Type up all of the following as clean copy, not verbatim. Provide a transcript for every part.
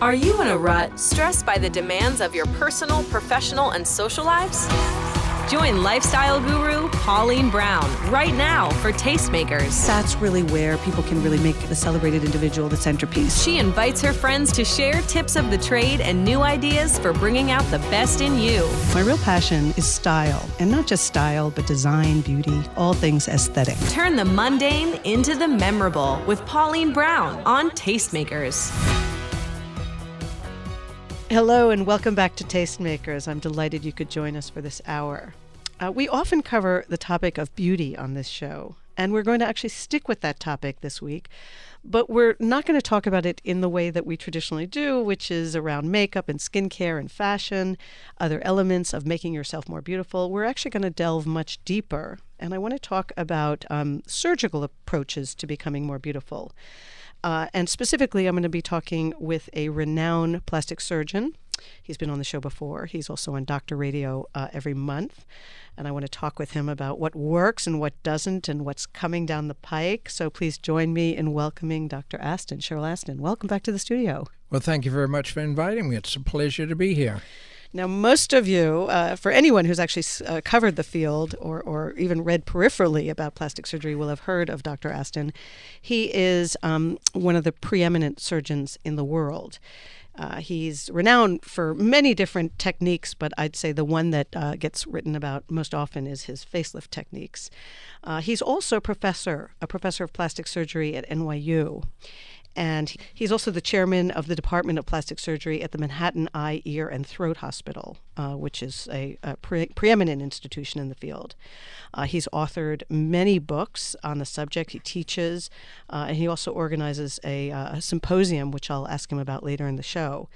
Are you in a rut, stressed by the demands of your personal, professional, and social lives? Join lifestyle guru Pauline Brown right now for Tastemakers. That's really where people can really make the celebrated individual the centerpiece. She invites her friends to share tips of the trade and new ideas for bringing out the best in you. My real passion is style, and not just style, but design, beauty, all things aesthetic. Turn the mundane into the memorable with Pauline Brown on Tastemakers. Hello and welcome back to Tastemakers. I'm delighted you could join us for this hour. We often cover the topic of beauty on this show, and we're going to actually stick with that topic this week. But we're not going to talk about it in the way that we traditionally do, which is around makeup and skincare and fashion, other elements of making yourself more beautiful. We're actually going to delve much deeper, and I want to talk about surgical approaches to becoming more beautiful. And specifically, I'm going to be talking with a renowned plastic surgeon. He's been on the show before. He's also on Doctor Radio every month. And I want to talk with him about what works and what doesn't and what's coming down the pike. So please join me in welcoming Dr. Aston, Sherrell Aston. Welcome back to the studio. Well, thank you very much for inviting me. It's a pleasure to be here. Now, most of you, for anyone who's actually covered the field or even read peripherally about plastic surgery, will have heard of Dr. Aston. He is one of the preeminent surgeons in the world. He's renowned for many different techniques, but I'd say the one that gets written about most often is his facelift techniques. He's also a professor of plastic surgery at NYU. And he's also the chairman of the Department of Plastic Surgery at the Manhattan Eye, Ear, and Throat Hospital, which is a preeminent institution in the field. He's authored many books on the subject. He teaches, and he also organizes a symposium, which I'll ask him about later in the show.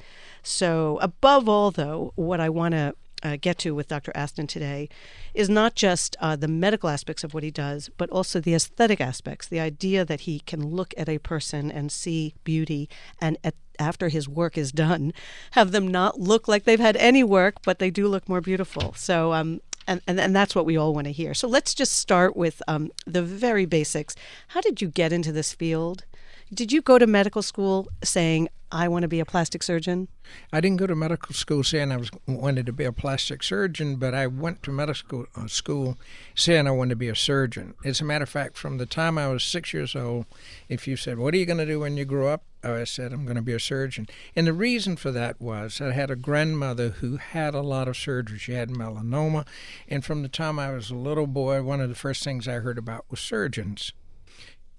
So above all, though, what I want to get to with Dr. Aston today is not just the medical aspects of what he does, but also the aesthetic aspects, the idea that he can look at a person and see beauty and after his work is done, have them not look like they've had any work, but they do look more beautiful. So, and that's what we all want to hear. So let's just start with the very basics. How did you get into this field? Did you go to medical school saying, I want to be a plastic surgeon? I didn't go to medical school saying I wanted to be a plastic surgeon, but I went to medical school saying I wanted to be a surgeon. As a matter of fact, from the time I was 6 years old, if you said, what are you going to do when you grow up? I said, I'm going to be a surgeon. And the reason for that was I had a grandmother who had a lot of surgery. She had melanoma. And from the time I was a little boy, one of the first things I heard about was surgeons.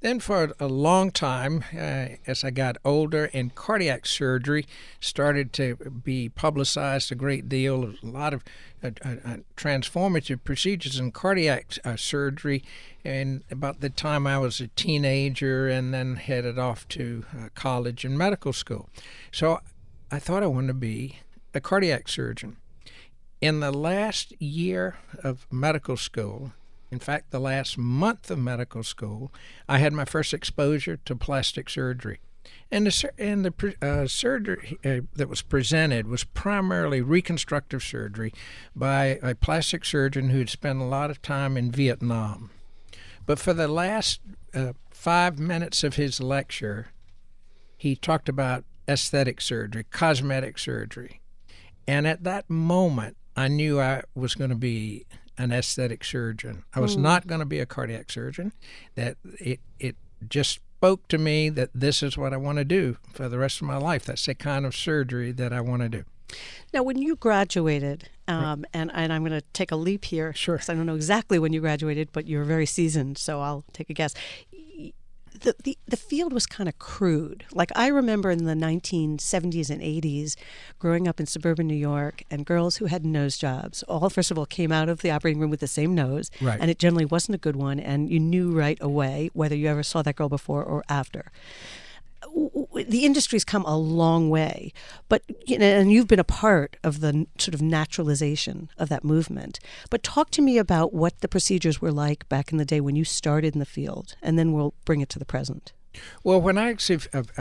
Then for a long time, as I got older and cardiac surgery started to be publicized a great deal, a lot of transformative procedures in cardiac surgery. And about the time I was a teenager and then headed off to college and medical school. So I thought I wanted to be a cardiac surgeon. In the last year of medical school, in fact, the last month of medical school, I had my first exposure to plastic surgery. And the surgery that was presented was primarily reconstructive surgery by a plastic surgeon who had spent a lot of time in Vietnam. But for the last 5 minutes of his lecture, he talked about aesthetic surgery, cosmetic surgery. And at that moment, I knew I was going to be an aesthetic surgeon. I was not going to be a cardiac surgeon. That it just spoke to me that this is what I want to do for the rest of my life. That's the kind of surgery that I want to do. Now, when you graduated, and I'm going to take a leap here, sure, because I don't know exactly when you graduated, but you're very seasoned, so I'll take a guess. The field was kind of crude. Like, I remember in the 1970s and 80s growing up in suburban New York, and girls who had nose jobs all, first of all, came out of the operating room with the same nose, right, and it generally wasn't a good one, and you knew right away whether you ever saw that girl before or after. The industry's come a long way, but and you've been a part of the sort of naturalization of that movement. But talk to me about what the procedures were like back in the day when you started in the field, and then we'll bring it to the present. Well, when I actually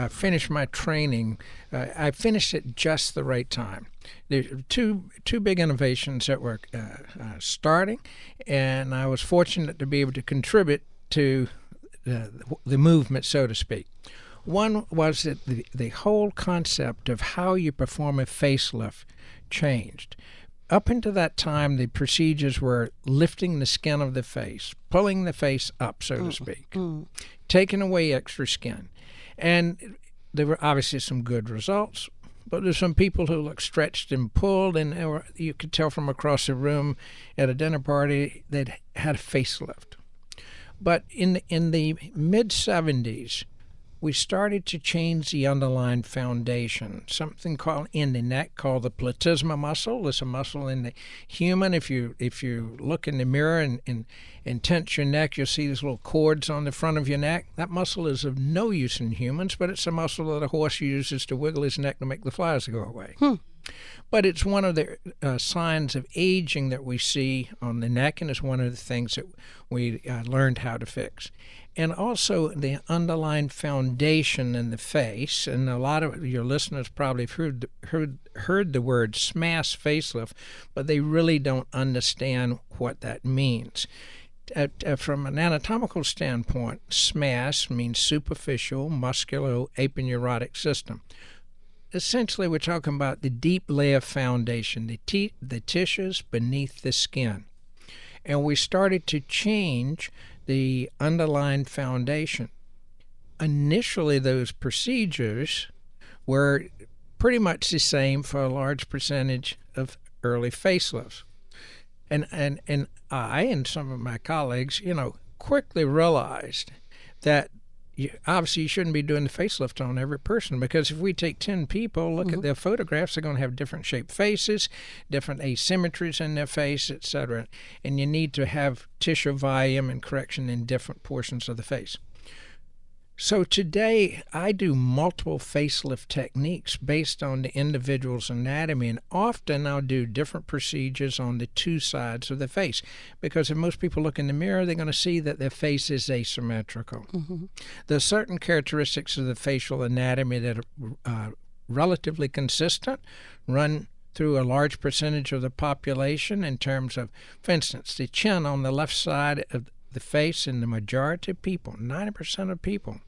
finished my training, I finished at just the right time. There were two big innovations that were starting, and I was fortunate to be able to contribute to the movement, so to speak. One was that the whole concept of how you perform a facelift changed. Up until that time, the procedures were lifting the skin of the face, pulling the face up, so to speak, taking away extra skin. And there were obviously some good results, but there's some people who look stretched and pulled, and you could tell from across the room at a dinner party they'd had a facelift. But in the mid-'70s, we started to change the underlying foundation, something called in the neck called the platysma muscle. It's a muscle in the human. If you look in the mirror and tense your neck, you'll see these little cords on the front of your neck. That muscle is of no use in humans, but it's a muscle that a horse uses to wiggle his neck to make the flies go away. But it's one of the signs of aging that we see on the neck, and it's one of the things that we learned how to fix. And also the underlying foundation in the face, and a lot of your listeners probably have heard the word SMAS facelift, but they really don't understand what that means. From an anatomical standpoint, SMAS means superficial musculo-aponeurotic system. Essentially, we're talking about the deep layer foundation, the tissues beneath the skin. And we started to change the underlying foundation. Initially, those procedures were pretty much the same for a large percentage of early facelifts. And I and some of my colleagues, quickly realized that obviously you shouldn't be doing the facelift on every person, because if we take 10 people, look at their photographs, they're going to have different shaped faces, different asymmetries in their face, etc. And you need to have tissue volume and correction in different portions of the face. So today I do multiple facelift techniques based on the individual's anatomy, and often I'll do different procedures on the two sides of the face, because if most people look in the mirror, they're going to see that their face is asymmetrical. There are certain characteristics of the facial anatomy that are relatively consistent, run through a large percentage of the population in terms of, for instance, the chin on the left side of the face in the majority of people, 90% of people,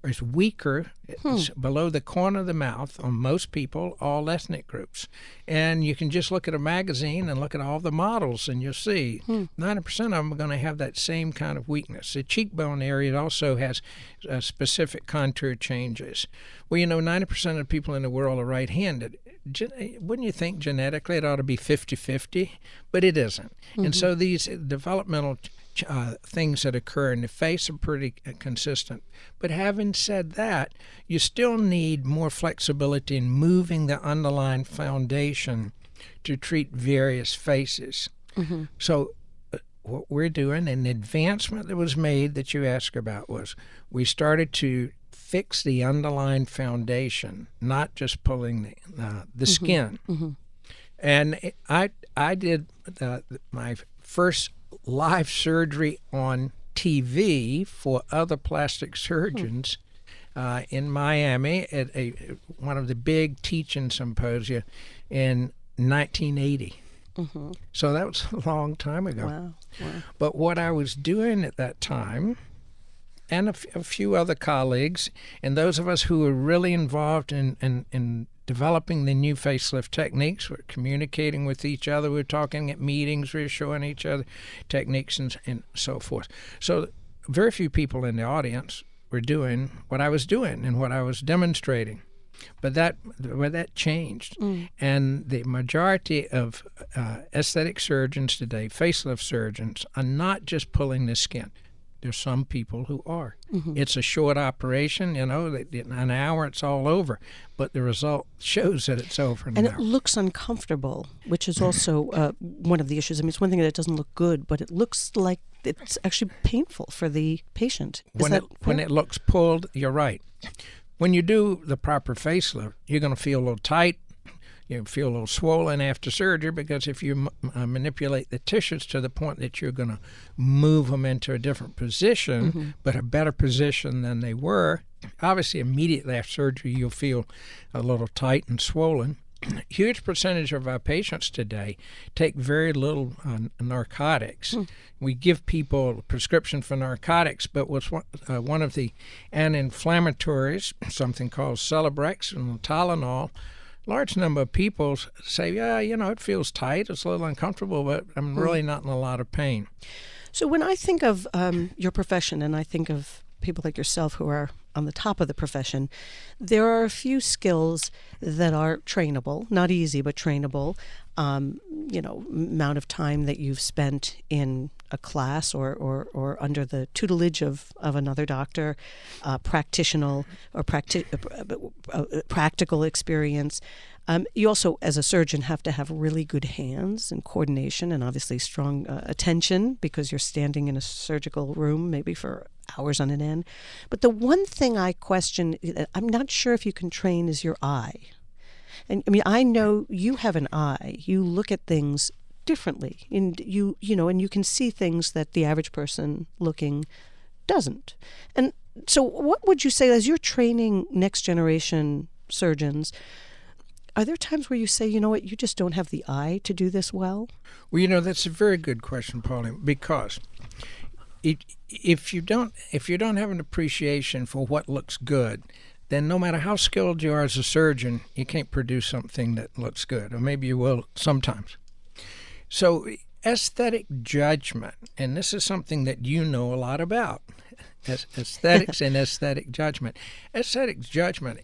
is weaker. It's below the corner of the mouth on most people, all ethnic groups. And you can just look at a magazine and look at all the models, and you'll see 90% of them are going to have that same kind of weakness. The cheekbone area also has specific contour changes. Well, 90% of people in the world are right-handed. Wouldn't you think genetically it ought to be 50-50? But it isn't. And so these developmental things that occur in the face are pretty consistent. But having said that, you still need more flexibility in moving the underlying foundation to treat various faces. So what we're doing, and the advancement that was made that you asked about, was we started to fix the underlying foundation, not just pulling the skin. And I did my first live surgery on TV for other plastic surgeons in Miami at one of the big teaching symposia in 1980. So that was a long time ago. Wow. But what I was doing at that time, and a few other colleagues, and those of us who were really involved in developing the new facelift techniques, we're communicating with each other, we're talking at meetings, we're showing each other techniques and so forth. So very few people in the audience were doing what I was doing and what I was demonstrating. But that changed. And the majority of aesthetic surgeons today, facelift surgeons, are not just pulling the skin. There's some people who are. It's a short operation, in an hour it's all over, but the result shows that it's over in an hour. And it looks uncomfortable, which is also one of the issues. I mean, it's one thing that it doesn't look good, but it looks like it's actually painful for the patient. When it looks pulled, you're right. When you do the proper facelift, you're going to feel a little tight. You feel a little swollen after surgery, because if you manipulate the tissues to the point that you're going to move them into a different position, but a better position than they were, obviously immediately after surgery you'll feel a little tight and swollen. huge percentage of our patients today take very little narcotics. We give people a prescription for narcotics, but what's one of the anti-inflammatories, something called Celebrex and Tylenol, large number of people say, yeah, it feels tight, it's a little uncomfortable, but I'm really not in a lot of pain. So when I think of your profession, and I think of people like yourself who are on the top of the profession, there are a few skills that are trainable, not easy, but trainable. Amount of time that you've spent in a class or under the tutelage of another doctor, practical experience. You also, as a surgeon, have to have really good hands and coordination and obviously strong attention because you're standing in a surgical room maybe for hours on an end. But the one thing I question, I'm not sure if you can train, is your eye. And I mean, I know you have an eye. You look at things differently, and you can see things that the average person looking doesn't. And so what would you say, as you're training next generation surgeons, are there times where you say, you know what, you just don't have the eye to do this well? Well, that's a very good question, Pauline, because if you don't have an appreciation for what looks good, then no matter how skilled you are as a surgeon, you can't produce something that looks good, or maybe you will sometimes. So aesthetic judgment, and this is something that you know a lot about, aesthetics and aesthetic judgment. Aesthetic judgment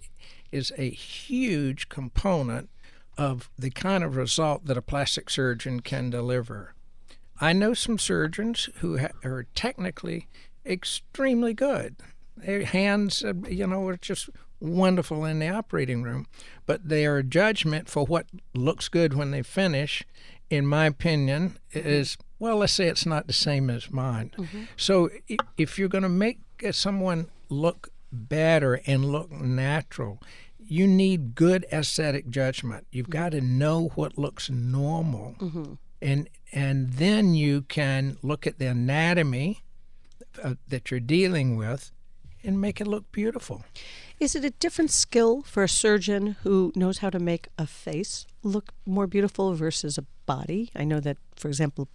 is a huge component of the kind of result that a plastic surgeon can deliver. I know some surgeons who are technically extremely good. Their hands, are just wonderful in the operating room, but their judgment for what looks good when they finish, in my opinion, is, well, let's say it's not the same as mine. So if you're going to make someone look better and look natural, you need good aesthetic judgment. You've got to know what looks normal. And then you can look at the anatomy that you're dealing with and make it look beautiful. Is it a different skill for a surgeon who knows how to make a face look more beautiful versus a body? I know that, for example,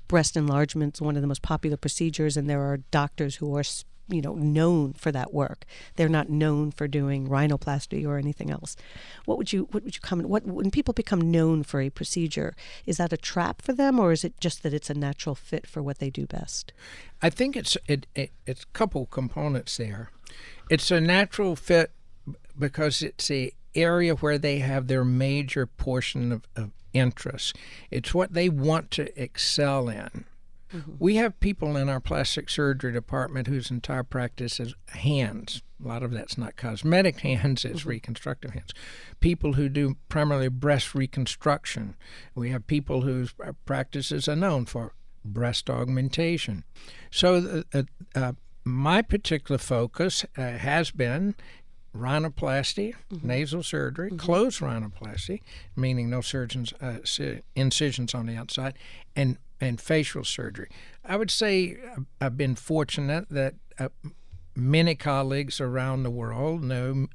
breast enlargement is one of the most popular procedures, and there are doctors who are known for that work. They're not known for doing rhinoplasty or anything else. What would you comment? When people become known for a procedure, is that a trap for them, or is it just that it's a natural fit for what they do best? I think it's a couple components there. It's a natural fit because it's a area where they have their major portion of interest. It's what they want to excel in. We have people in our plastic surgery department whose entire practice is hands. A lot of that's not cosmetic hands, it's reconstructive hands. People who do primarily breast reconstruction. We have people whose practices are known for breast augmentation. So my particular focus has been rhinoplasty, nasal surgery, closed rhinoplasty, meaning no incisions on the outside, and facial surgery. I would say I've been fortunate that many colleagues around the world know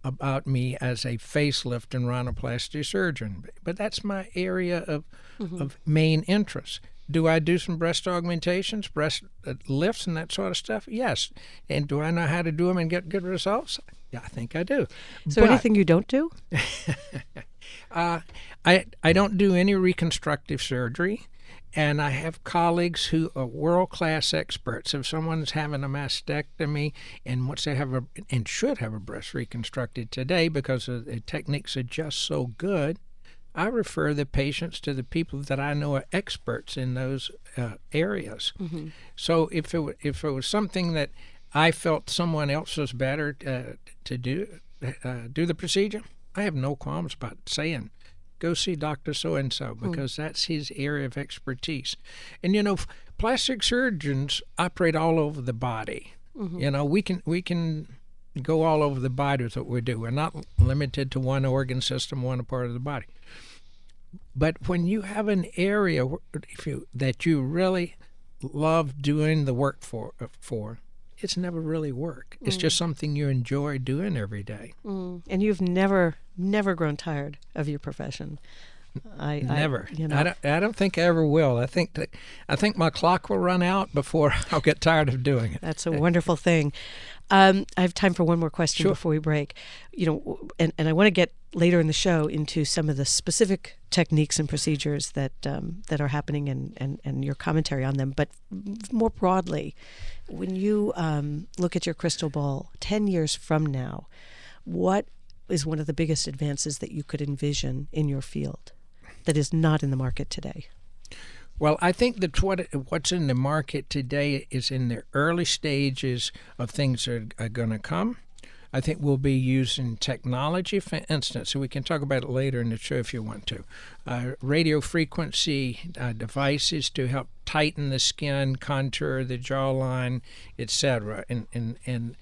about me as a facelift and rhinoplasty surgeon, but that's my area of main interest. Do I do some breast augmentations, breast lifts, and that sort of stuff? Yes. And do I know how to do them and get good results? Yeah, I think I do. Is there anything you don't do? I don't do any reconstructive surgery. And I have colleagues who are world-class experts. If someone's having a mastectomy and wants to have and should have a breast reconstructed today because the techniques are just so good, I refer the patients to the people that I know are experts in those areas. So if it was something that I felt someone else was better to do the procedure, I have no qualms about saying, go see Dr. So-and-so, because that's his area of expertise. And, plastic surgeons operate all over the body. We can go all over the body with what we do. We're not limited to one organ system, one part of the body. But when you have an area that you really love doing the work for, it's never really work. It's just something you enjoy doing every day. And you've never grown tired of your profession. Never. I don't think I ever will. I think my clock will run out before I'll get tired of doing it. That's a wonderful thing. I have time for one more question before we break. And I want to get later in the show into some of the specific techniques and procedures that are happening and your commentary on them. But more broadly, when you look at your crystal ball 10 years from now, what is one of the biggest advances that you could envision in your field that is not in the market today? Well, I think that what's in the market today is in the early stages of things that are going to come. I think we'll be using technology, for instance, so we can talk about it later in the show if you want to. Radio frequency devices to help tighten the skin, contour the jawline, etc. And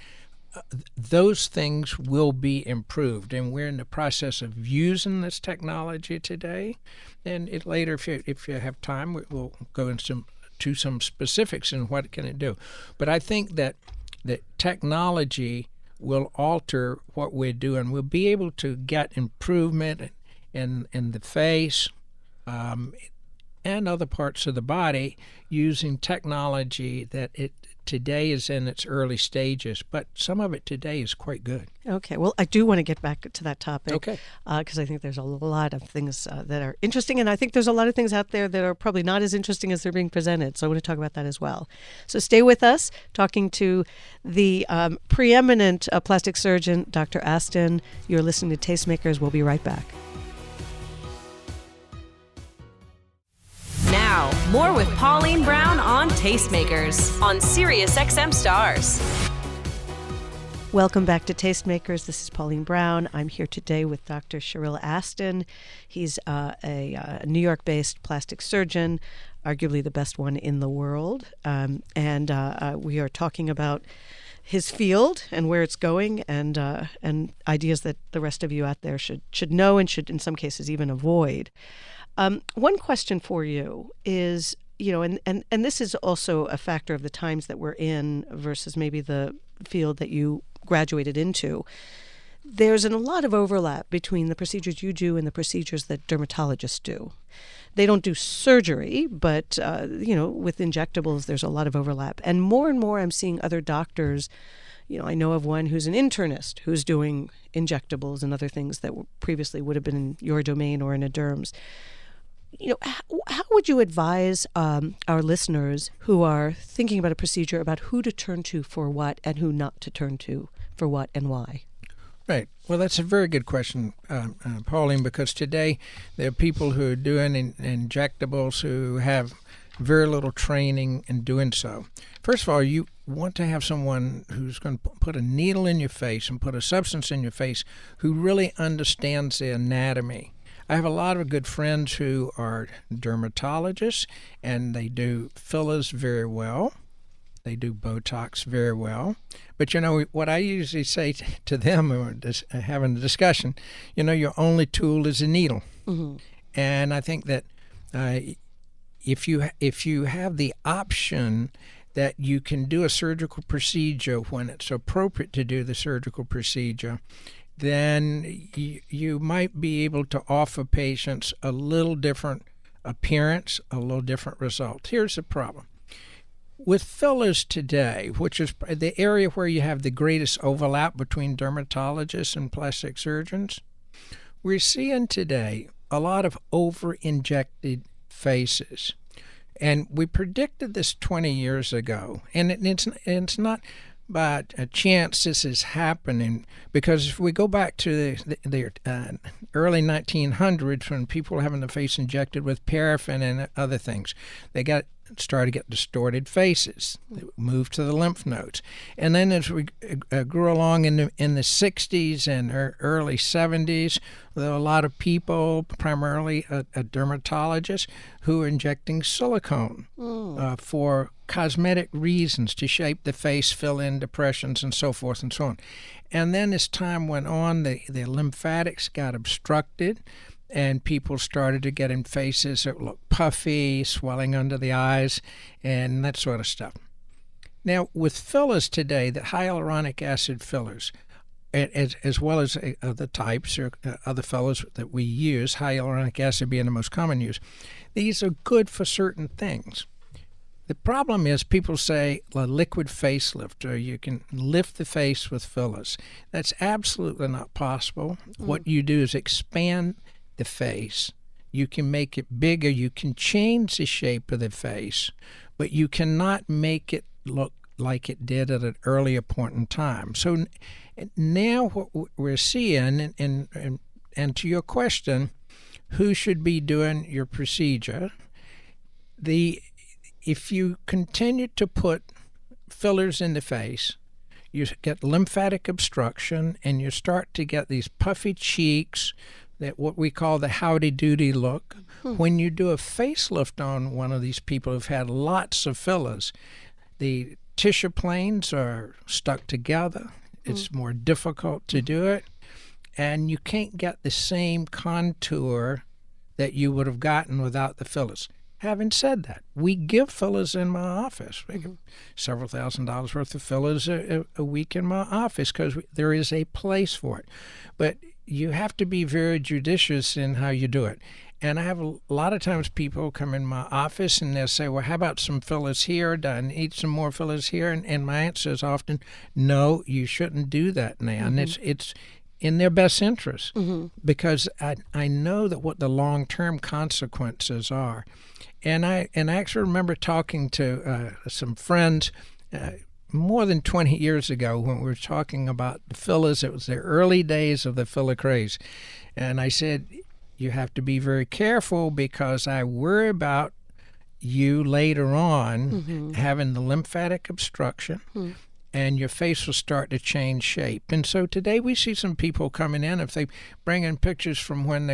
those things will be improved, and we're in the process of using this technology today. And later, if you have time, we'll go into some specifics in what can it do. But I think that technology will alter what we're doing. We'll be able to get improvement in the face and other parts of the body using technology that today is in its early stages, but some of it today is quite good. Okay. Well, I do want to get back to that topic. Okay. Because I think there's a lot of things that are interesting, and I think there's a lot of things out there that are probably not as interesting as they're being presented. So I want to talk about that as well. So stay with us, talking to the preeminent plastic surgeon, Dr. Aston. You're listening to Tastemakers. We'll be right back. Now, more with Pauline Brown on Tastemakers on SiriusXM Stars. Welcome back to Tastemakers. This is Pauline Brown. I'm here today with Dr. Sherrell Aston. He's a New York-based plastic surgeon, arguably the best one in the world. And we are talking about his field and where it's going, and ideas that the rest of you out there should know and should, in some cases, even avoid. One question for you is, and this is also a factor of the times that we're in versus maybe the field that you graduated into. There's a lot of overlap between the procedures you do and the procedures that dermatologists do. They don't do surgery, but, with injectables, there's a lot of overlap. And more I'm seeing other doctors. I know of one who's an internist who's doing injectables and other things that previously would have been in your domain or in a derm's. How would you advise our listeners who are thinking about a procedure about who to turn to for what and who not to turn to for what and why? Right. Well, that's a very good question, Pauline, because today there are people who are doing injectables who have very little training in doing so. First of all, you want to have someone who's going to put a needle in your face and put a substance in your face who really understands the anatomy. I have a lot of good friends who are dermatologists, and they do fillers very well. They do Botox very well. But, what I usually say to them when having a discussion, your only tool is a needle. Mm-hmm. And I think that if you have the option that you can do a surgical procedure when it's appropriate to do the surgical procedure, then you might be able to offer patients a little different appearance, a little different result. Here's the problem. With fillers today, which is the area where you have the greatest overlap between dermatologists and plastic surgeons, we're seeing today a lot of over-injected faces. And we predicted this 20 years ago, and it's not by a chance this is happening, because if we go back to the early 1900s when people were having the face injected with paraffin and other things, they started to get distorted faces. They moved to the lymph nodes. And then as we grew along in the 60s and early 70s, there were a lot of people, primarily a dermatologist, who were injecting silicone for cosmetic reasons, to shape the face, fill in depressions, and so forth and so on. And then as time went on, the lymphatics got obstructed, and people started to get in faces that looked puffy, swelling under the eyes, and that sort of stuff. Now, with fillers today, the hyaluronic acid fillers, as well as the types or other fillers that we use, hyaluronic acid being the most common use, these are good for certain things. The problem is people say a liquid facelift, or you can lift the face with fillers. That's absolutely not possible. What you do is expand the face. You can make it bigger. You can change the shape of the face, but you cannot make it look like it did at an earlier point in time. So now what we're seeing, and to your question, who should be doing your procedure, if you continue to put fillers in the face, you get lymphatic obstruction, and you start to get these puffy cheeks, that what we call the howdy-doody look. When you do a facelift on one of these people who've had lots of fillers, the tissue planes are stuck together. It's more difficult to do it, and you can't get the same contour that you would have gotten without the fillers. Having said that, we give fillers in my office. We give several $1,000s worth of fillers a week in my office because there is a place for it. But you have to be very judicious in how you do it. And I have a lot of times people come in my office and they'll say, well, how about some fillers here? Do I need some more fillers here? And my answer is often, no, you shouldn't do that now. And it's in their best interest because I know that what the long-term consequences are. And I actually remember talking to some friends more than 20 years ago when we were talking about the fillers. It was the early days of the filler craze. And I said, you have to be very careful because I worry about you later on having the lymphatic obstruction and your face will start to change shape. And so today we see some people coming in, if they bring in pictures from when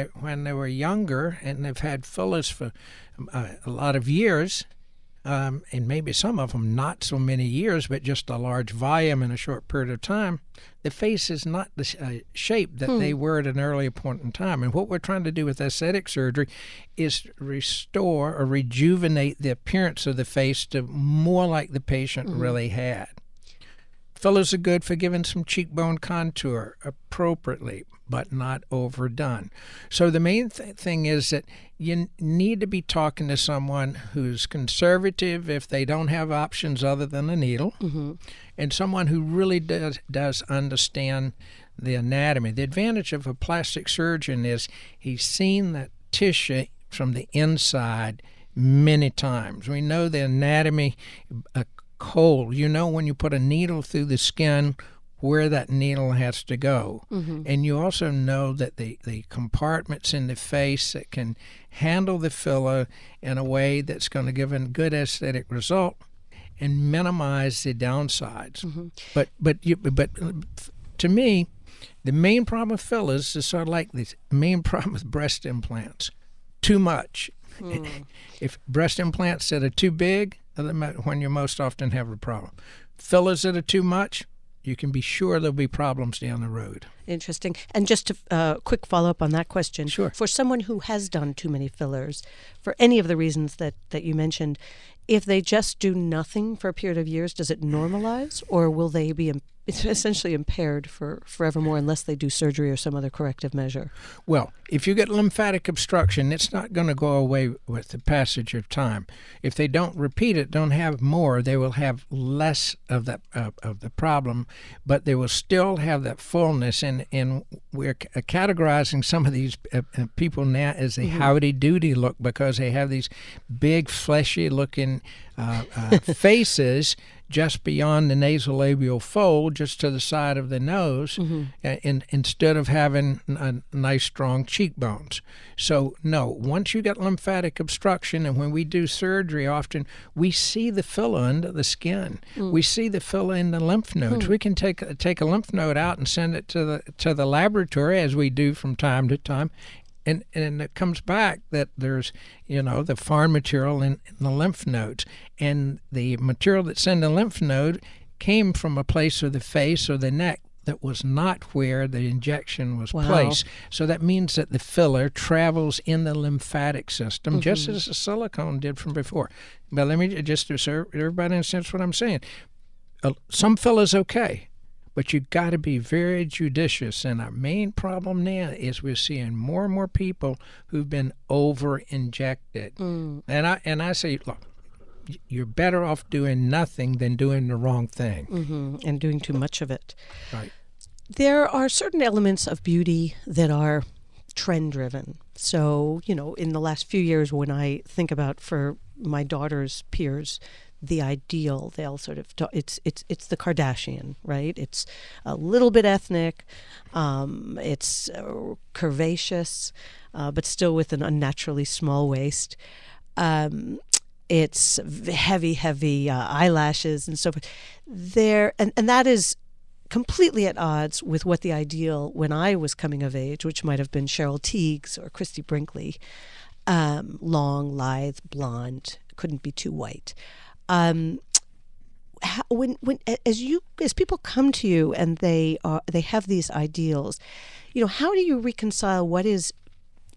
they were younger and they've had fillers for a lot of years, and maybe some of them not so many years, but just a large volume in a short period of time, the face is not the shape that they were at an earlier point in time. And what we're trying to do with aesthetic surgery is restore or rejuvenate the appearance of the face to more like the patient really had. Fillers are good for giving some cheekbone contour appropriately, but not overdone. So the main thing is that you need to be talking to someone who's conservative if they don't have options other than a needle, and someone who really does understand the anatomy. The advantage of a plastic surgeon is he's seen that tissue from the inside many times. We know the anatomy cold. You know when you put a needle through the skin where that needle has to go. And you also know that the compartments in the face that can handle the filler in a way that's going to give a good aesthetic result and minimize the downsides. But to me, the main problem with fillers is sort of like the main problem with breast implants. Too much. If breast implants that are too big, when you most often have a problem. Fillers that are too much, you can be sure there'll be problems down the road. Interesting. And just a quick follow-up on that question. Sure. For someone who has done too many fillers, for any of the reasons that you mentioned, if they just do nothing for a period of years, does it normalize, or will they be essentially impaired for forevermore unless they do surgery or some other corrective measure? Well, if you get lymphatic obstruction, it's not going to go away with the passage of time. If they don't repeat it, don't have more, they will have less of that of the problem, but they will still have that fullness. And we're categorizing some of these people now as a howdy-doody look because they have these big, fleshy-looking faces just beyond the nasolabial fold, just to the side of the nose, instead of having nice, strong cheekbones. So, no, once you get lymphatic obstruction, and when we do surgery, often we see the filler under the skin. We see the filler in the lymph nodes. We can take a lymph node out and send it to the laboratory, as we do from time to time. And it comes back that there's, the foreign material in the lymph nodes. And the material that's in the lymph node came from a place of the face or the neck that was not where the injection was placed. So that means that the filler travels in the lymphatic system, just as the silicone did from before. But let me just so everybody understands what I'm saying. some fillers okay, but you got to be very judicious. And our main problem now is we're seeing more and more people who've been over-injected. And I say, look, you're better off doing nothing than doing the wrong thing. And doing too much of it. Right. There are certain elements of beauty that are trend-driven. So, in the last few years, when I think about for my daughter's peers, the ideal, they'll sort of it's the Kardashian, right? It's a little bit ethnic, it's curvaceous, but still with an unnaturally small waist. It's heavy eyelashes and so forth. And that is completely at odds with what the ideal when I was coming of age, which might have been Cheryl Tiegs or Christy Brinkley, long, lithe, blonde, couldn't be too white. As people come to you and they have these ideals, how do you reconcile what is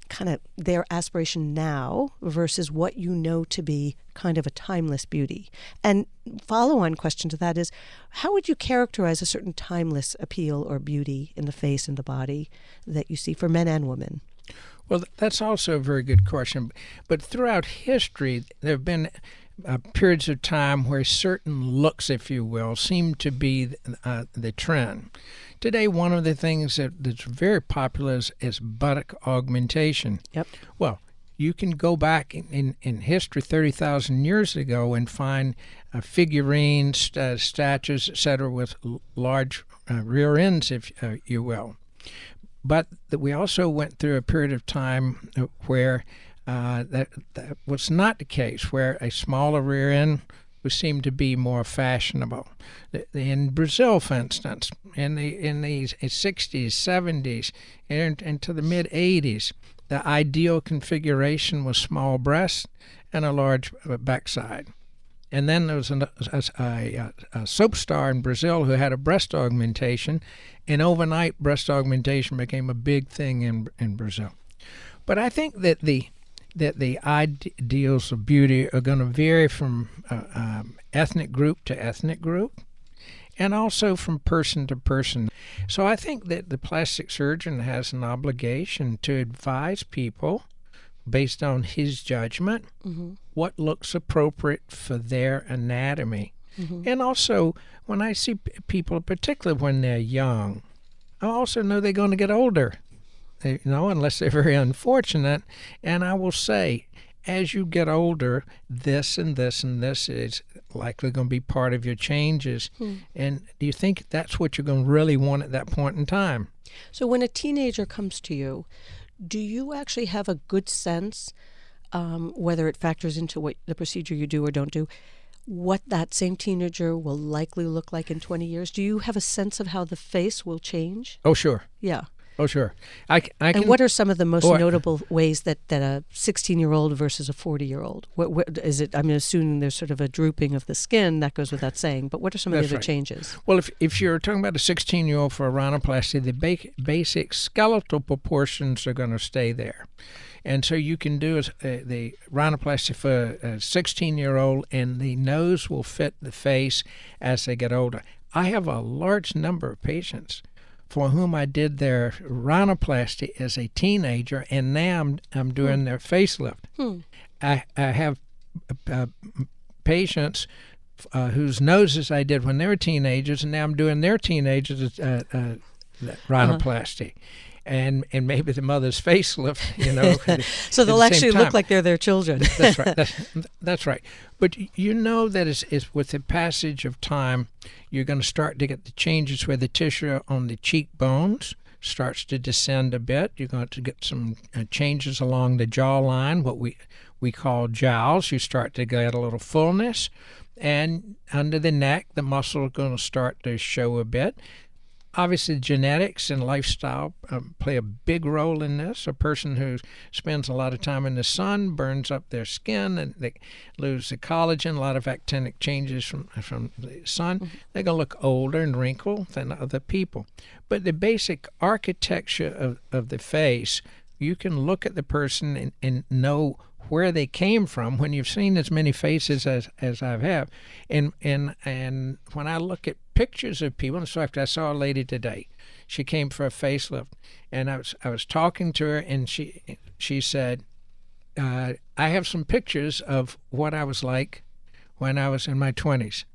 kind of their aspiration now versus what you know to be kind of a timeless beauty? And follow-on question to that is, how would you characterize a certain timeless appeal or beauty in the face and the body that you see for men and women? Well, that's also a very good question. But throughout history, there have been periods of time where certain looks, if you will, seem to be the trend. Today, one of the things that's very popular is buttock augmentation. Yep. Well, you can go back in history 30,000 years ago and find figurines, statues, etc., with large rear ends, if you will. But we also went through a period of time where that was not the case, where a smaller rear end seemed to be more fashionable. In Brazil, for instance, in the 60s, 70s, and into the mid-80s, the ideal configuration was small breasts and a large backside. And then there was a soap star in Brazil who had a breast augmentation, and overnight breast augmentation became a big thing in Brazil. But I think that the ideals of beauty are going to vary from ethnic group to ethnic group, and also from person to person. So I think that the plastic surgeon has an obligation to advise people, based on his judgment, what looks appropriate for their anatomy. And also, when I see people, particularly when they're young, I also know they're going to get older. Unless they're very unfortunate. And I will say, as you get older, this and this and this is likely going to be part of your changes. And do you think that's what you're going to really want at that point in time? So when a teenager comes to you, do you actually have a good sense, whether it factors into what the procedure you do or don't do, what that same teenager will likely look like in 20 years? Do you have a sense of how the face will change? Oh, sure. Yeah. Oh, sure. I can, and what are some of the most notable ways that a 16-year-old versus a 40-year-old? What is it? I'm assuming there's sort of a drooping of the skin. That goes without saying. But what are some of the other changes? Well, if you're talking about a 16-year-old for a rhinoplasty, the basic skeletal proportions are going to stay there. And so you can do the rhinoplasty for a 16-year-old, and the nose will fit the face as they get older. I have a large number of patients for whom I did their rhinoplasty as a teenager, and now I'm doing their facelift. I have patients whose noses I did when they were teenagers, and now I'm doing their teenagers rhinoplasty. And maybe the mother's facelift, so they'll actually look like they're their children. That's right. That's right. But that is with the passage of time, you're going to start to get the changes where the tissue on the cheekbones starts to descend a bit. You're going to get some changes along the jawline, what we call jowls. You start to get a little fullness. And under the neck, the muscle is going to start to show a bit. Obviously, genetics and lifestyle play a big role in this. A person who spends a lot of time in the sun burns up their skin, and they lose the collagen, a lot of actinic changes from the sun. They're going to look older and wrinkled than other people. But the basic architecture of the face you can look at the person and know where they came from when you've seen as many faces as I have. And when I look at pictures of people, in fact, I saw a lady today. She came for a facelift, and I was talking to her, and she said, I have some pictures of what I was like when I was in my 20s.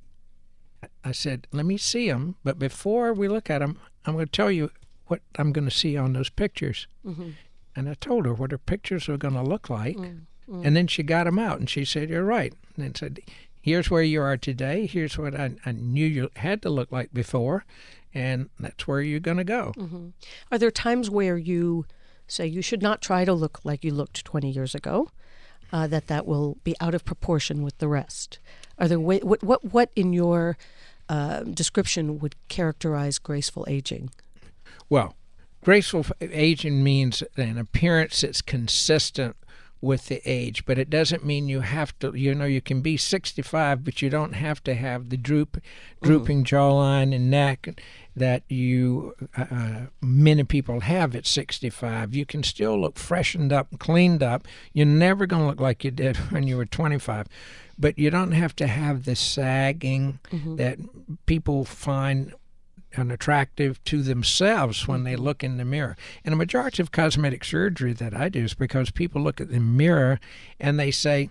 I said, let me see them, but before we look at them, I'm going to tell you what I'm going to see on those pictures. Mm-hmm. And I told her what her pictures were going to look like, and then she got them out, and she said, you're right. And then said, here's where you are today, here's what I knew you had to look like before, and that's where you're going to go. Mm-hmm. Are there times where you say you should not try to look like you looked 20 years ago, that will be out of proportion with the rest? Are there what in your description would characterize graceful aging? Well, graceful aging means an appearance that's consistent with the age, but it doesn't mean you have to, you can be 65, but you don't have to have the drooping jawline and neck that many people have at 65. You can still look freshened up and cleaned up. You're never going to look like you did when you were 25, but you don't have to have the sagging that people find unattractive to themselves when they look in the mirror. And a majority of cosmetic surgery that I do is because people look at the mirror and they say,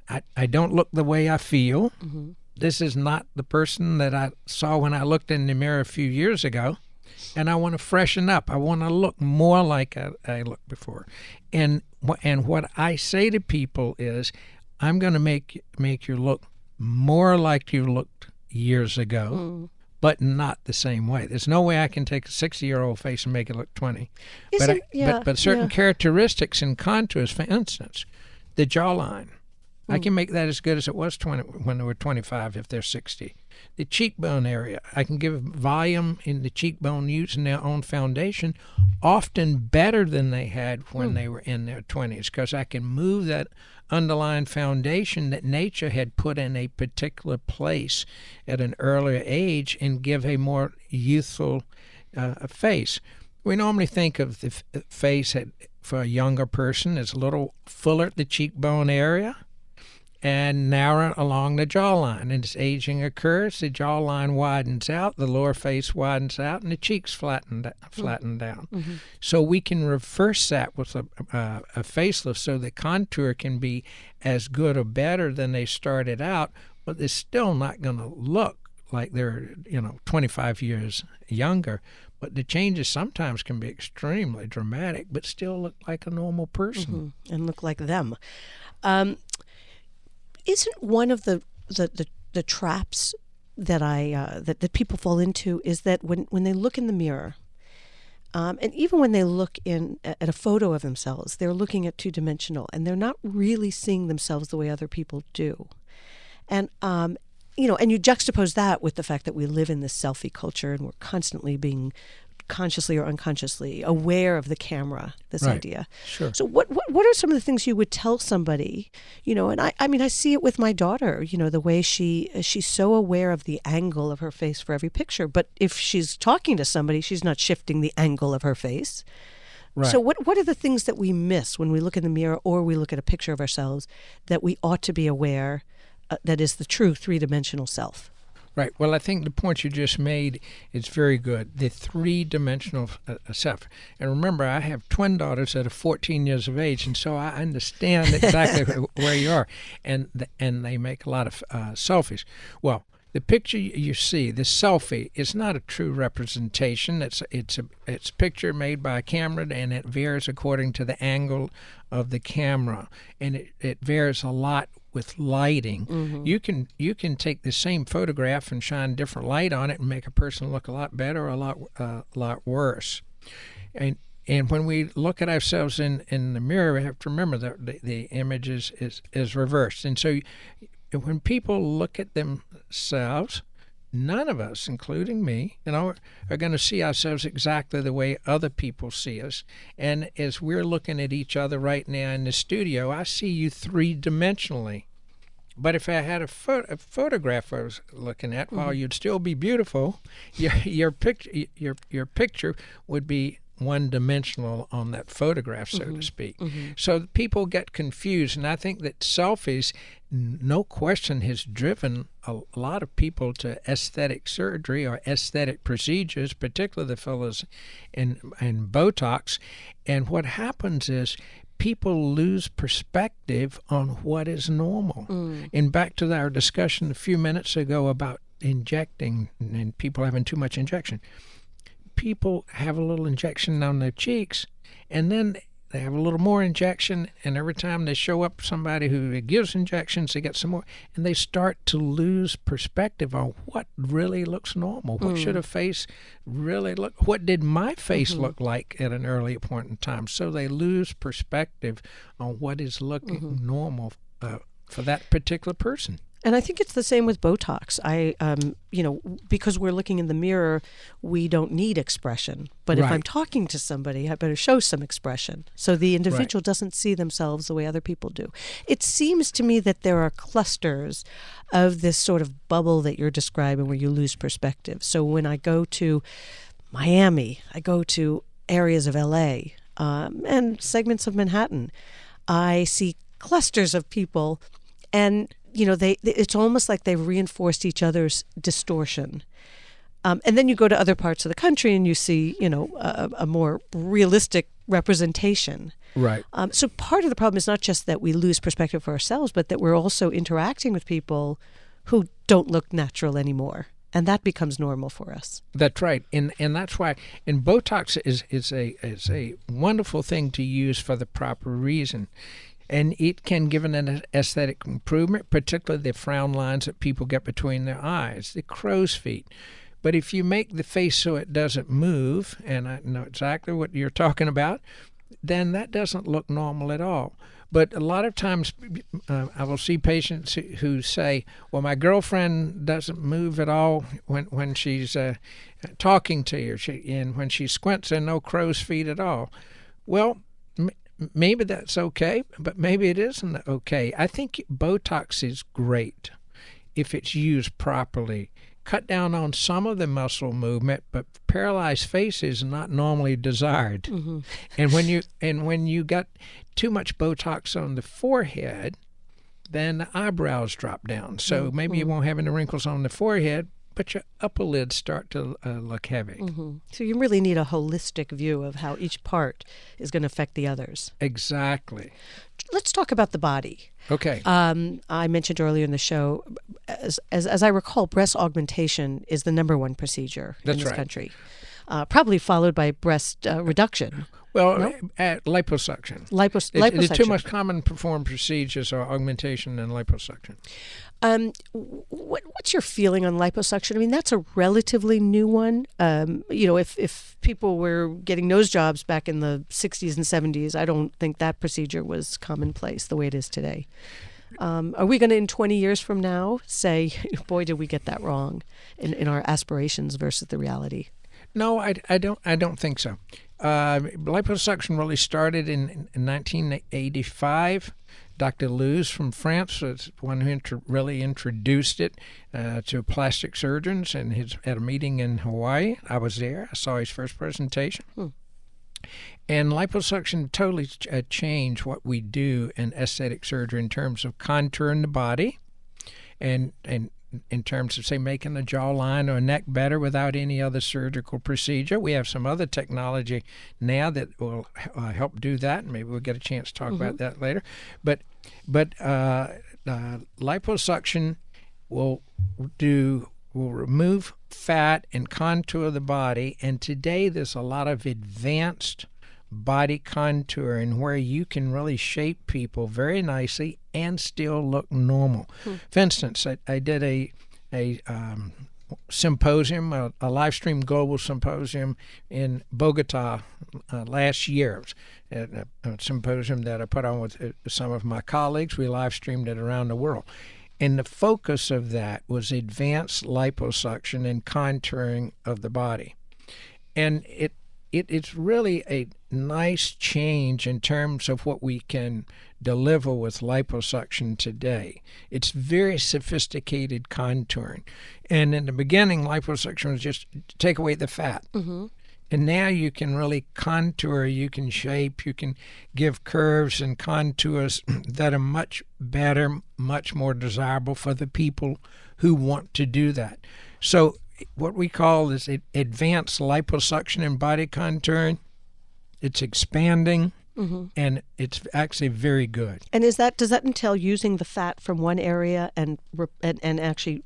I don't look the way I feel. Mm-hmm. This is not the person that I saw when I looked in the mirror a few years ago, and I want to freshen up. I want to look more like I looked before. And what I say to people is, I'm going to make you look more like you looked years ago, but not the same way. There's no way I can take a 60-year-old face and make it look 20. But certain characteristics and contours, for instance, the jawline, I can make that as good as it was when they were 25 if they're 60. The cheekbone area, I can give volume in the cheekbone using their own foundation, often better than they had when they were in their 20s, because I can move that underlying foundation that nature had put in a particular place at an earlier age and give a more youthful face. We normally think of the face for a younger person as a little fuller at the cheekbone area and narrow along the jawline. And as aging occurs, the jawline widens out, the lower face widens out, and the cheeks flatten down. Mm-hmm. So we can reverse that with a facelift so the contour can be as good or better than they started out, but they're still not going to look like they're 25 years younger. But the changes sometimes can be extremely dramatic, but still look like a normal person. Mm-hmm. And look like them. Isn't one of the traps that that people fall into is that when they look in the mirror, and even when they look at a photo of themselves, they're looking at two-dimensional, and they're not really seeing themselves the way other people do. And and you juxtapose that with the fact that we live in this selfie culture, and we're constantly being consciously or unconsciously aware of the camera, this idea. Sure. So what are some of the things you would tell somebody, and I see it with my daughter, the way she's so aware of the angle of her face for every picture, but if she's talking to somebody, she's not shifting the angle of her face. Right. So what are the things that we miss when we look in the mirror or we look at a picture of ourselves that we ought to be aware that is the true three-dimensional self? Right. Well, I think the point you just made is very good. The three-dimensional self. And remember, I have twin daughters that are 14 years of age, and so I understand exactly where you are. And they make a lot of selfies. Well, the picture you see, the selfie, is not a true representation. It's a picture made by a camera, and it varies according to the angle of the camera, and it varies a lot with lighting. Mm-hmm. You can take the same photograph and shine different light on it and make a person look a lot better or a lot worse. And when we look at ourselves in the mirror, we have to remember that the image is reversed. And so when people look at themselves, none of us, including me, are going to see ourselves exactly the way other people see us. And as we're looking at each other right now in the studio, I see you three-dimensionally. But if I had a photograph I was looking at, while you'd still be beautiful, your picture would be one-dimensional on that photograph, so to speak. So people get confused, and I think that selfies, no question, has driven a lot of people to aesthetic surgery or aesthetic procedures, particularly the fillers and Botox. And what happens is people lose perspective on what is normal. And back to our discussion a few minutes ago about injecting and people having too much injection. People have a little injection on their cheeks, and then they have a little more injection, and every time they show up somebody who gives injections, they get some more, and they start to lose perspective on what really looks normal. What should a face really look? What did my face look like at an earlier point in time? So they lose perspective on what is looking normal for that particular person. And I think it's the same with Botox. Because we're looking in the mirror, we don't need expression. But if I'm talking to somebody, I better show some expression so the individual doesn't see themselves the way other people do. It seems to me that there are clusters of this sort of bubble that you're describing where you lose perspective. So when I go to Miami, I go to areas of LA and segments of Manhattan, I see clusters of people, and it's almost like they've reinforced each other's distortion. And then you go to other parts of the country and you see, a more realistic representation. Right. So part of the problem is not just that we lose perspective for ourselves, but that we're also interacting with people who don't look natural anymore. And that becomes normal for us. That's right. And that's why, and Botox is a wonderful thing to use for the proper reason. And it can give an aesthetic improvement, particularly the frown lines that people get between their eyes, the crow's feet. But if you make the face so it doesn't move, and I know exactly what you're talking about, then that doesn't look normal at all. But a lot of times I will see patients who say, well, my girlfriend doesn't move at all when she's talking to you, and when she squints, there are no crow's feet at all. Well, maybe that's okay, but maybe it isn't okay. I think Botox is great if it's used properly. Cut down on some of the muscle movement, but paralyzed face is not normally desired. And when you got too much Botox on the forehead, then the eyebrows drop down. So maybe you won't have any wrinkles on the forehead, but your upper lids start to look heavy. So you really need a holistic view of how each part is going to affect the others. Exactly. Let's talk about the body. Okay. I mentioned earlier in the show, as I recall, breast augmentation is the number one procedure in this country, probably followed by breast reduction. Well, no? Liposuction. Liposuction. The two most common performed procedures are augmentation and liposuction. What's your feeling on liposuction? I mean, that's a relatively new one. If people were getting nose jobs back in the 60s and 70s, I don't think that procedure was commonplace the way it is today. Are we going to, in 20 years from now, say, boy, did we get that wrong in our aspirations versus the reality? No, I don't think so. Liposuction really started in 1985. Dr. Luz from France was the one who really introduced it to plastic surgeons, and at a meeting in Hawaii. I was there. I saw his first presentation. And liposuction totally changed what we do in aesthetic surgery in terms of contouring the body and in terms of, say, making a jawline or a neck better without any other surgical procedure. We have some other technology now that will help do that, and maybe we'll get a chance to talk about that later. But liposuction will remove fat and contour the body, and today there's a lot of advanced body contouring where you can really shape people very nicely and still look normal. For instance, I did a symposium, a live stream global symposium in Bogota last year. It was a symposium that I put on with some of my colleagues. We live streamed it around the world. And the focus of that was advanced liposuction and contouring of the body. And it's really a nice change in terms of what we can deliver with liposuction today. It's very sophisticated contouring. And in the beginning, liposuction was just to take away the fat. And now you can really contour, you can shape, you can give curves and contours that are much better, much more desirable for the people who want to do that. So what we call is advanced liposuction and body contouring. It's expanding, and it's actually very good. And does that entail using the fat from one area and actually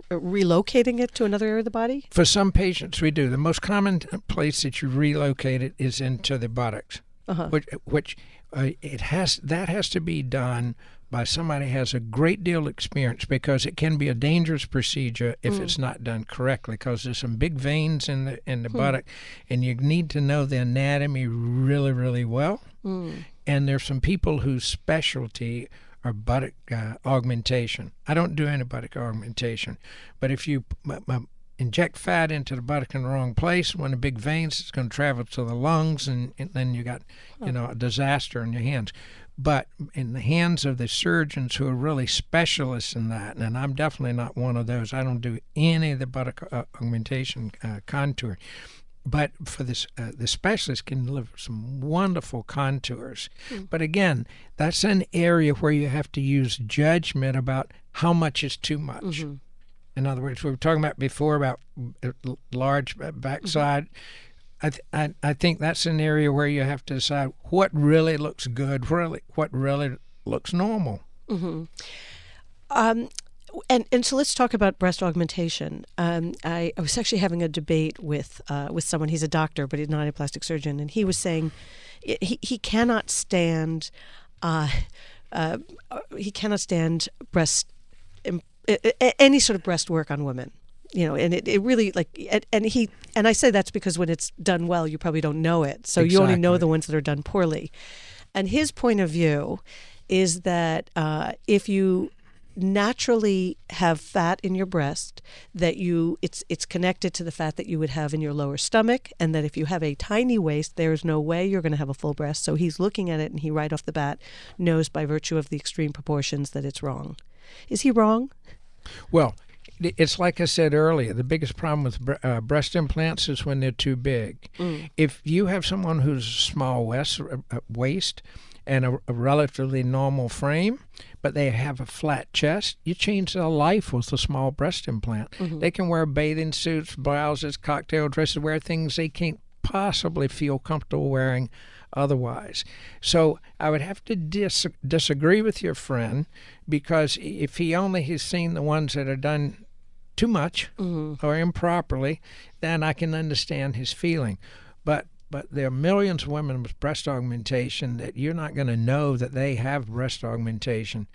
relocating it to another area of the body? For some patients, we do. The most common place that you relocate it is into the buttocks, which has to be done by somebody who has a great deal of experience, because it can be a dangerous procedure if it's not done correctly, because there's some big veins in the buttock, and you need to know the anatomy really, really well. And there's some people whose specialty are buttock augmentation. I don't do any buttock augmentation, but if you inject fat into the buttock in the wrong place, one of the big veins, it's going to travel to the lungs, and then you got a disaster in your hands. But in the hands of the surgeons who are really specialists in that, and I'm definitely not one of those. I don't do any of the buttock augmentation contour. But for this, the specialist can deliver some wonderful contours. But again, that's an area where you have to use judgment about how much is too much. In other words, we were talking about before about large backside. I think that's an area where you have to decide what really looks good, what really looks normal. And so let's talk about breast augmentation. I was actually having a debate with someone. He's a doctor, but he's not a plastic surgeon, and he was saying he cannot stand breast any sort of breast work on women. And it really and I say that's because when it's done well, you probably don't know it. So you only know the ones that are done poorly. And his point of view is that if you naturally have fat in your breast, that it's connected to the fat that you would have in your lower stomach, and that if you have a tiny waist, there's no way you're going to have a full breast. So he's looking at it, and he right off the bat knows by virtue of the extreme proportions that it's wrong. Is he wrong? Well, it's like I said earlier, the biggest problem with breast implants is when they're too big. If you have someone who's small waist and a relatively normal frame, but they have a flat chest, you change their life with a small breast implant. They can wear bathing suits, blouses, cocktail dresses, wear things they can't possibly feel comfortable wearing otherwise. So I would have to disagree with your friend, because if he only has seen the ones that are done too much or improperly, then I can understand his feeling. But there are millions of women with breast augmentation that you're not going to know that they have breast augmentation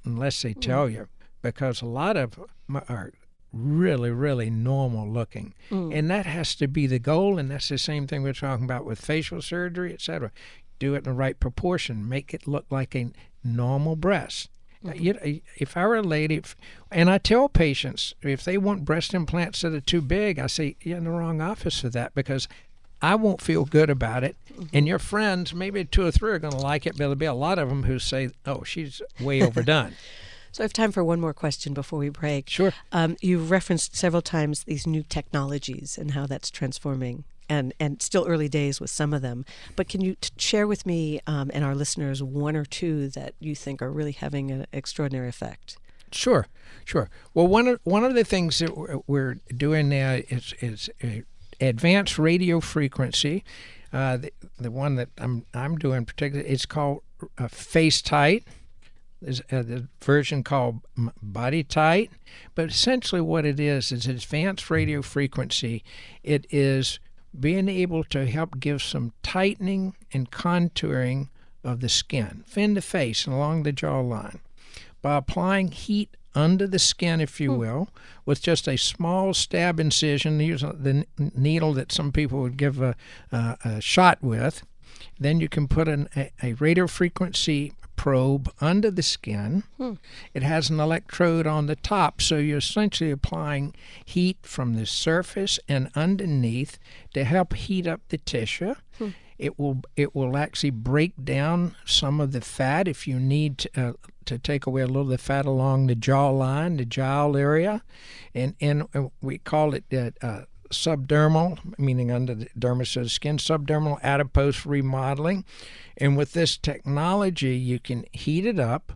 unless they tell you, because a lot of them are really, really normal looking. And that has to be the goal, and that's the same thing we're talking about with facial surgery, etc. Do it in the right proportion. Make it look like a normal breast. If I were a lady, and I tell patients, if they want breast implants that are too big, I say, you're in the wrong office for that, because I won't feel good about it. And your friends, maybe 2 or 3 are going to like it, but there'll be a lot of them who say, oh, she's way overdone. So I have time for one more question before we break. Sure. You've referenced several times these new technologies and how that's transforming, and still early days with some of them. But can you share with me and our listeners 1 or 2 that you think are really having an extraordinary effect? Sure. Well, one of the things that we're doing now is advanced radio frequency. The one that I'm doing particularly, it's called Face Tight. There's the version called Body Tight, but essentially what it is advanced radio frequency. It is being able to help give some tightening and contouring of the skin, fin to face and along the jawline, by applying heat under the skin, if you will, with just a small stab incision, using the needle that some people would give a shot with. Then you can put a radio frequency probe under the skin. It has an electrode on the top, so you're essentially applying heat from the surface and underneath to help heat up the tissue. It will actually break down some of the fat if you need to take away a little of the fat along the jawline, the jowl area, and we call it subdermal, meaning under the dermis of the skin, subdermal adipose remodeling. And with this technology, you can heat it up.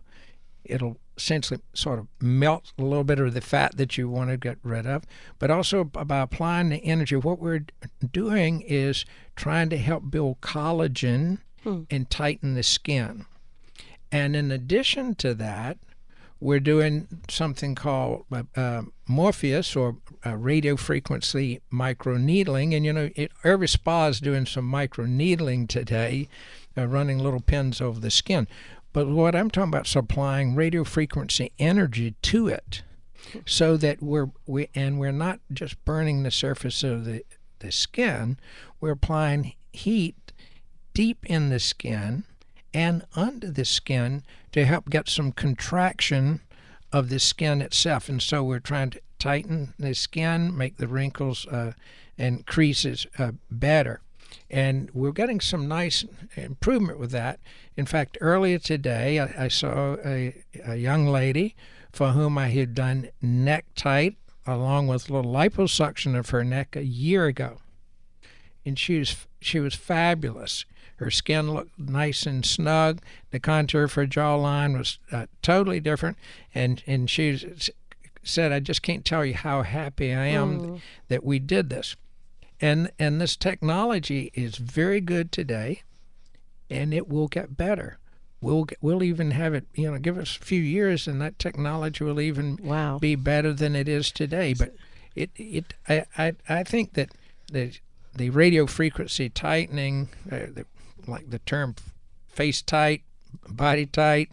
It'll essentially sort of melt a little bit of the fat that you want to get rid of. But also by applying the energy, what we're doing is trying to help build collagen and tighten the skin. And in addition to that, we're doing something called Morpheus, or radio frequency microneedling. And, every spa is doing some microneedling today, running little pins over the skin. But what I'm talking about is applying radio frequency energy to it, so that we're not just burning the surface of the skin. We're applying heat deep in the skin and under the skin to help get some contraction of the skin itself. And so we're trying to tighten the skin, make the wrinkles and creases better. And we're getting some nice improvement with that. In fact, earlier today, I saw a young lady for whom I had done neck tight along with a little liposuction of her neck a year ago. And she was fabulous. Her skin looked nice and snug. The contour of her jawline was totally different. And she said, I just can't tell you how happy I am that we did this. And this technology is very good today, and it will get better. We'll even have it, give us a few years, and that technology will even be better than it is today. But I think that the radio frequency tightening, like the term face tight, body tight,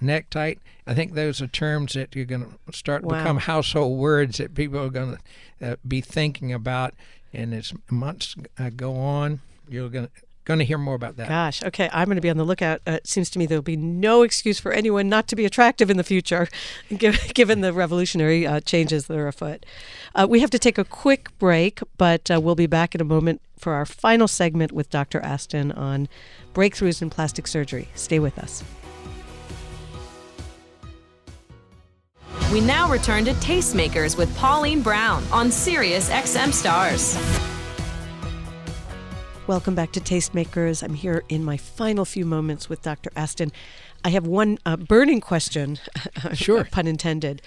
neck tight, I think those are terms that you're going to start to become household words that people are going to be thinking about. And as months go on, you're going to hear more about that. Gosh, okay, I'm going to be on the lookout. It seems to me there'll be no excuse for anyone not to be attractive in the future, given the revolutionary changes that are afoot. We have to take a quick break, but we'll be back in a moment for our final segment with Dr. Aston on breakthroughs in plastic surgery. Stay with us. We now return to Tastemakers with Pauline Brown on Sirius XM Stars. Welcome back to Tastemakers. I'm here in my final few moments with Dr. Aston. I have one burning question, sure, pun intended.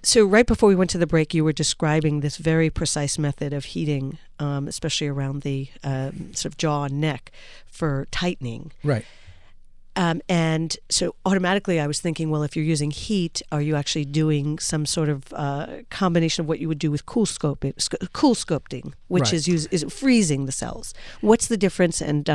So right before we went to the break, you were describing this very precise method of heating, especially around the sort of jaw and neck for tightening. Right. And so automatically I was thinking, well, if you're using heat, are you actually doing some sort of combination of what you would do with cool sculpting, which is freezing the cells? What's the difference, and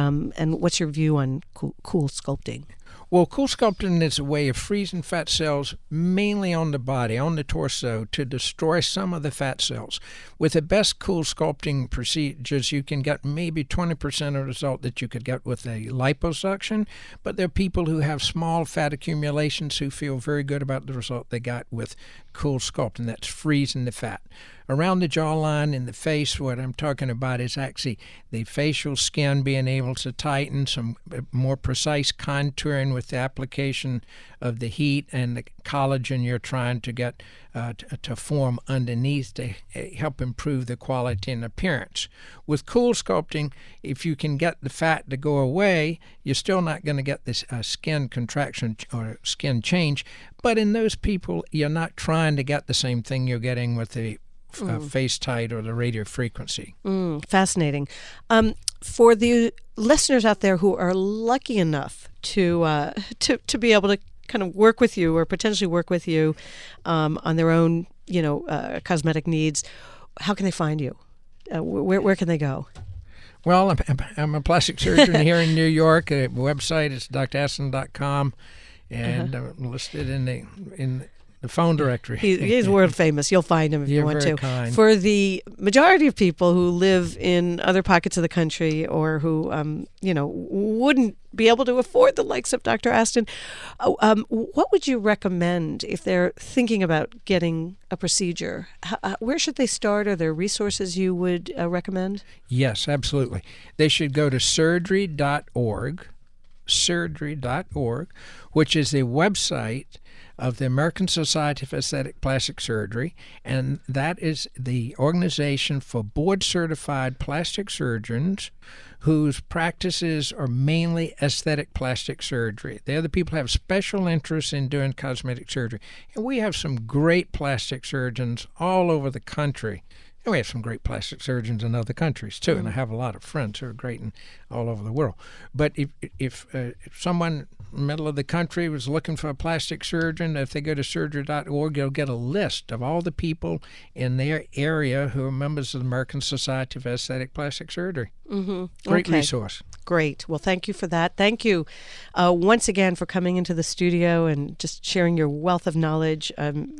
what's your view on cool sculpting? Well, cool sculpting is a way of freezing fat cells mainly on the body, on the torso, to destroy some of the fat cells. With the best cool sculpting procedures, you can get maybe 20% of the result that you could get with a liposuction, but there are people who have small fat accumulations who feel very good about the result they got with cool sculpting. That's freezing the fat. Around the jawline and the face, what I'm talking about is actually the facial skin being able to tighten, some more precise contouring with the application of the heat and the collagen you're trying to get to form underneath to help improve the quality and appearance. With cool sculpting, if you can get the fat to go away, you're still not going to get this skin contraction or skin change. But in those people, you're not trying to get the same thing you're getting with the face tight or the radio frequency. Fascinating. For the listeners out there who are lucky enough to be able to kind of work with you or potentially work with you on their own, cosmetic needs, how can they find you? Where can they go? Well, I'm a plastic surgeon here in New York. The website is draston.com, and I'm listed in the phone directory. He's world famous. You'll find him if you want to. You're very kind. For the majority of people who live in other pockets of the country or who, wouldn't be able to afford the likes of Dr. Aston, what would you recommend if they're thinking about getting a procedure? Where should they start? Are there resources you would recommend? Yes, absolutely. They should go to surgery.org, which is a website of the American Society of Aesthetic Plastic Surgery, and that is the organization for board-certified plastic surgeons whose practices are mainly aesthetic plastic surgery. They're the people who have special interests in doing cosmetic surgery. And we have some great plastic surgeons all over the country. And we have some great plastic surgeons in other countries, too. And I have a lot of friends who are great all over the world. But if someone middle of the country was looking for a plastic surgeon, if they go to surgery.org, they'll get a list of all the people in their area who are members of the American Society of Aesthetic Plastic Surgery. Great resource. Great. Well, thank you for that. Thank you once again for coming into the studio and just sharing your wealth of knowledge.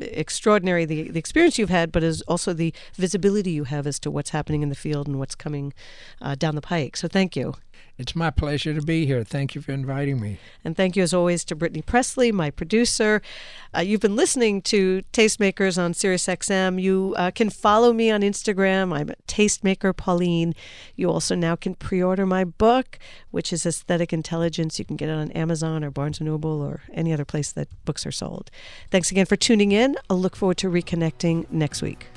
Extraordinary, the experience you've had, but is also the visibility you have as to what's happening in the field and what's coming down the pike. So thank you. It's my pleasure to be here. Thank you for inviting me. And thank you, as always, to Brittany Presley, my producer. You've been listening to Tastemakers on SiriusXM. You can follow me on Instagram. I'm Tastemaker Pauline. You also now can pre-order my book, which is Aesthetic Intelligence. You can get it on Amazon or Barnes & Noble or any other place that books are sold. Thanks again for tuning in. I'll look forward to reconnecting next week.